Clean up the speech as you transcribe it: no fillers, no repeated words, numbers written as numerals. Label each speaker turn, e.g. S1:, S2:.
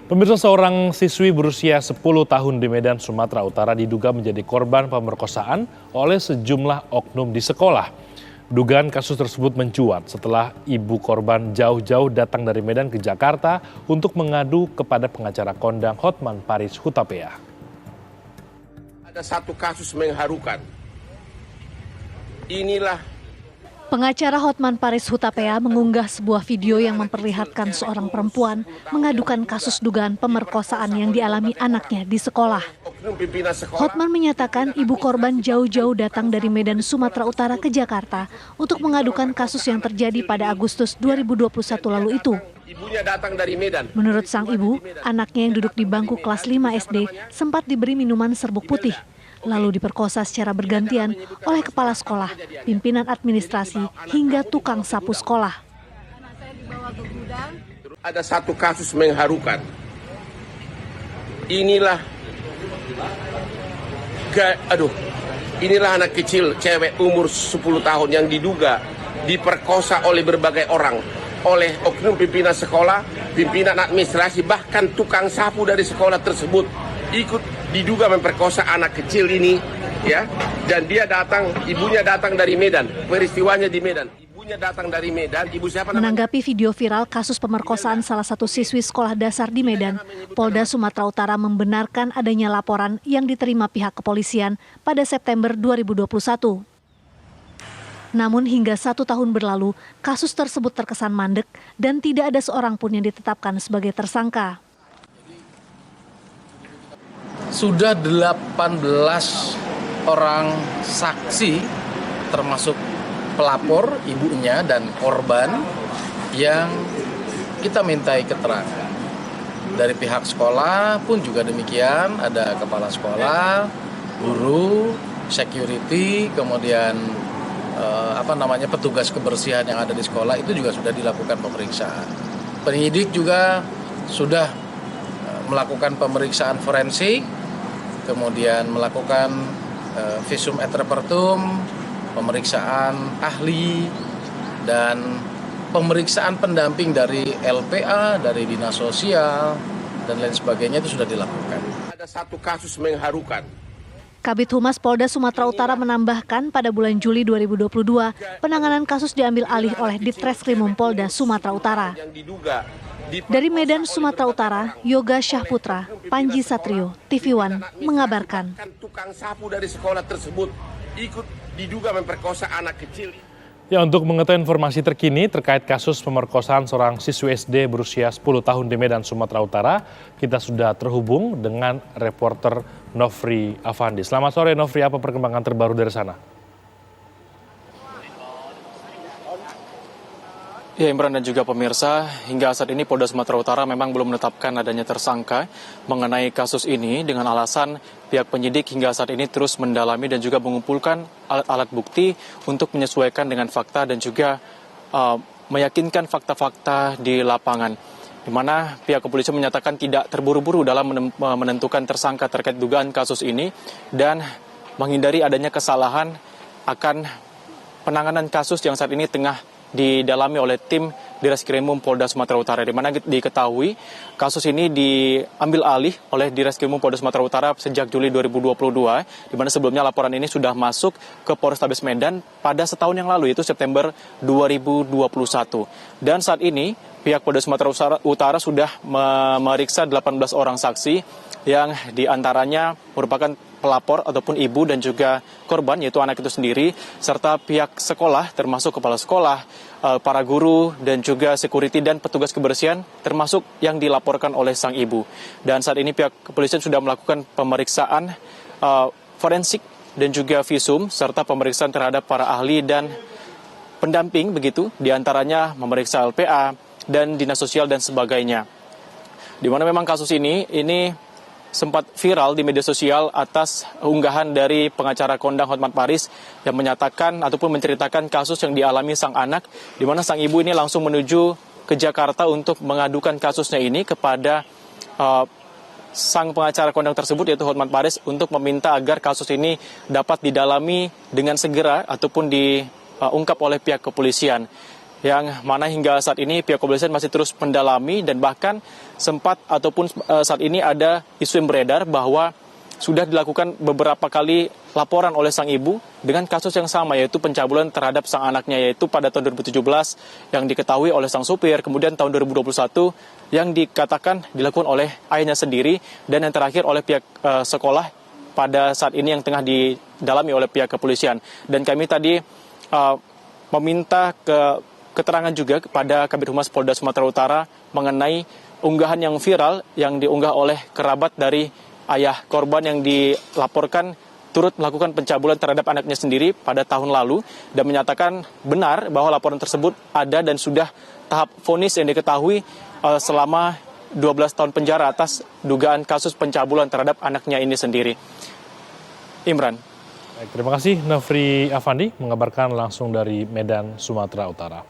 S1: Pemirsa, seorang siswi berusia 10 tahun di Medan, Sumatera Utara diduga menjadi korban pemerkosaan oleh sejumlah oknum di sekolah. Dugaan kasus tersebut mencuat setelah ibu korban jauh-jauh datang dari Medan ke Jakarta untuk mengadu kepada pengacara kondang Hotman Paris Hutapea.
S2: Ada satu kasus mengharukan. Inilah
S3: Pengacara Hotman Paris Hutapea mengunggah sebuah video yang memperlihatkan seorang perempuan mengadukan kasus dugaan pemerkosaan yang dialami anaknya di sekolah. Hotman menyatakan ibu korban jauh-jauh datang dari Medan, Sumatera Utara ke Jakarta untuk mengadukan kasus yang terjadi pada Agustus 2021 lalu itu.
S2: ibunya datang dari Medan.
S3: Menurut sang ibu, anaknya yang duduk di bangku kelas 5 SD sempat diberi minuman serbuk putih, lalu diperkosa secara bergantian oleh kepala sekolah, pimpinan administrasi, hingga tukang sapu sekolah.
S2: Ada satu kasus mengharukan. Inilah anak kecil, cewek umur 10 tahun yang diduga diperkosa oleh berbagai orang, oleh oknum pimpinan sekolah, pimpinan administrasi, bahkan tukang sapu dari sekolah tersebut ikut diduga memperkosa anak kecil ini, ya. Dan ibunya datang dari Medan. Peristiwanya di Medan. Ibunya datang dari Medan. Ibu siapa namanya?
S3: Menanggapi video viral kasus pemerkosaan salah satu siswi sekolah dasar di Medan, Polda Sumatera Utara membenarkan adanya laporan yang diterima pihak kepolisian pada September 2021. Namun hingga 1 tahun berlalu, kasus tersebut terkesan mandek dan tidak ada seorang pun yang ditetapkan sebagai tersangka.
S4: Sudah 18 orang saksi, termasuk pelapor, ibunya, dan korban yang kita mintai keterangan. Dari pihak sekolah pun juga demikian, ada kepala sekolah, guru, security, kemudian petugas kebersihan yang ada di sekolah, itu juga sudah dilakukan pemeriksaan. Penyidik juga sudah melakukan pemeriksaan forensik, kemudian melakukan visum et repertum, pemeriksaan ahli, dan pemeriksaan pendamping dari LPA, dari Dinas Sosial, dan lain sebagainya itu sudah dilakukan.
S2: Ada satu kasus mengharukan.
S3: Kabid Humas Polda Sumatera Utara menambahkan pada bulan Juli 2022, penanganan kasus diambil alih oleh Ditreskrimum Polda Sumatera Utara. Dari Medan, Sumatera Utara, Yoga Syahputra, Panji Satrio, TV One mengabarkan.
S2: Tukang sapu dari sekolah tersebut ikut diduga memperkosa anak kecil.
S1: Ya, untuk mengetahui informasi terkini terkait kasus pemerkosaan seorang siswi SD berusia 10 tahun di Medan, Sumatera Utara, kita sudah terhubung dengan reporter Nofri Afandi. Selamat sore Nofri, apa perkembangan terbaru dari sana?
S5: Ya, Imran dan juga pemirsa, hingga saat ini Polda Sumatera Utara memang belum menetapkan adanya tersangka mengenai kasus ini dengan alasan pihak penyidik hingga saat ini terus mendalami dan juga mengumpulkan alat-alat bukti untuk menyesuaikan dengan fakta dan juga meyakinkan fakta-fakta di lapangan. Di mana pihak kepolisian menyatakan tidak terburu-buru dalam menentukan tersangka terkait dugaan kasus ini dan menghindari adanya kesalahan akan penanganan kasus yang saat ini tengah didalami oleh tim Ditreskrimum Polda Sumatera Utara, di mana diketahui kasus ini diambil alih oleh Ditreskrimum Polda Sumatera Utara sejak Juli 2022, di mana sebelumnya laporan ini sudah masuk ke Polrestabes Medan pada setahun yang lalu, yaitu September 2021. Dan saat ini pihak Polda Sumatera Utara sudah memeriksa 18 orang saksi yang diantaranya merupakan pelapor ataupun ibu dan juga korban, yaitu anak itu sendiri, serta pihak sekolah termasuk kepala sekolah, para guru dan juga security dan petugas kebersihan termasuk yang dilaporkan oleh sang ibu. Dan saat ini pihak kepolisian sudah melakukan pemeriksaan forensik dan juga visum serta pemeriksaan terhadap para ahli dan pendamping begitu, diantaranya memeriksa LPA dan Dinas Sosial dan sebagainya. Di mana memang kasus ini sempat viral di media sosial atas unggahan dari pengacara kondang Hotman Paris yang menyatakan ataupun menceritakan kasus yang dialami sang anak, di mana sang ibu ini langsung menuju ke Jakarta untuk mengadukan kasusnya ini kepada sang pengacara kondang tersebut, yaitu Hotman Paris, untuk meminta agar kasus ini dapat didalami dengan segera ataupun diungkap oleh pihak kepolisian. yang mana hingga saat ini pihak kepolisian masih terus mendalami dan bahkan sempat ataupun saat ini ada isu yang beredar bahwa sudah dilakukan beberapa kali laporan oleh sang ibu dengan kasus yang sama, yaitu pencabulan terhadap sang anaknya, yaitu pada tahun 2017 yang diketahui oleh sang supir, kemudian tahun 2021 yang dikatakan dilakukan oleh ayahnya sendiri, dan yang terakhir oleh pihak sekolah pada saat ini yang tengah didalami oleh pihak kepolisian. Dan kami tadi meminta keterangan juga kepada Kabid Humas Polda Sumatera Utara mengenai unggahan yang viral yang diunggah oleh kerabat dari ayah korban yang dilaporkan turut melakukan pencabulan terhadap anaknya sendiri pada tahun lalu, dan menyatakan benar bahwa laporan tersebut ada dan sudah tahap vonis yang diketahui selama 12 tahun penjara atas dugaan kasus pencabulan terhadap anaknya ini sendiri. Imran.
S1: Baik, terima kasih Nofri Afandi mengabarkan langsung dari Medan, Sumatera Utara.